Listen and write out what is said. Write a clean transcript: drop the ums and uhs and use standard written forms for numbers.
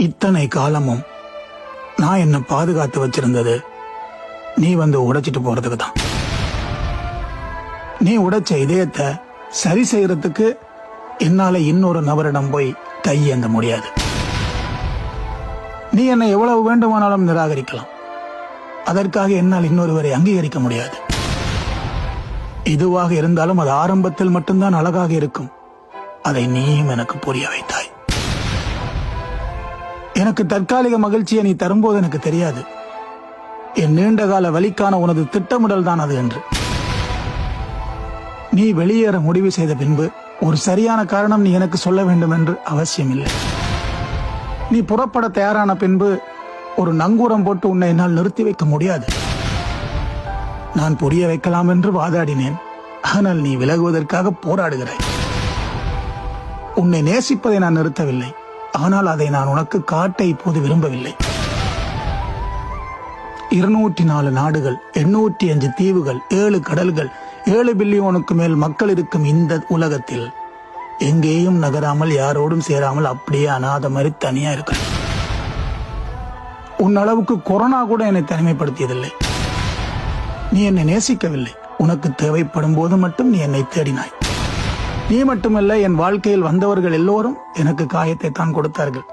இத்தனை காலமும் நான் என்ன பாதுகாத்து வச்சிருந்தது நீ வந்து உடைச்சிட்டு போறதுக்கு தான். நீ உடைச்ச இதயத்தை சரி செய்யறதுக்கு என்னால இன்னொரு நபரிடம் போய் கையேந்த முடியாது. நீ என்னை எவ்வளவு வேண்டுமானாலும் நிராகரிக்கலாம், அதற்காக என்னால் இன்னொருவரை அங்கீகரிக்க முடியாது. இதுவாக இருந்தாலும் அது ஆரம்பத்தில் மட்டும்தான் அழகாக இருக்கும். அதை நீயும் எனக்கு புரிய வைத்தாய். எனக்கு தற்காலிக மகிழ்ச்சியை நீ தரும்போது எனக்கு தெரியாது என் நீண்டகால வலிக்கான உனது திட்டமிடல் தான் அது என்று. நீ வெளியேற முடிவு செய்த பின்பு ஒரு சரியான காரணம் நீ எனக்கு சொல்ல வேண்டும் என்று அவசியம் இல்லை. நீ புறப்பட தயாரான பின்பு ஒரு நங்கூரம் போட்டு உன்னை என்னால் நிறுத்தி வைக்க முடியாது. நான் புரிய வைக்கலாம் என்று வாதாடினேன், ஆனால் நீ விலகுவதற்காக போராடுகிறாய். உன்னை நேசிப்பதை நான் நிறுத்தவில்லை, ஆனால் அதை நான் உனக்கு காட்ட இப்போது விரும்பவில்லை. 204 நாடுகள், 805 தீவுகள், 7 கடல்கள், 7 பில்லியனுக்கு மேல் மக்கள் இருக்கும் இந்த உலகத்தில் எங்கேயும் நகராமல் யாரோடும் சேராமல் அப்படியே அநாத மாதிரி தனியா இருக்க. உன் அளவுக்கு கொரோனா கூட என்னை தனிமைப்படுத்தியதில்லை. நீ என்னை நேசிக்கவில்லை, உனக்கு தேவைப்படும் போது மட்டும் நீ என்னை தேடினாய். நீ மட்டுமல்ல, என் வாழ்க்கையில் வந்தவர்கள் எல்லோரும் எனக்கு காயத்தை தான் கொடுத்தார்கள்.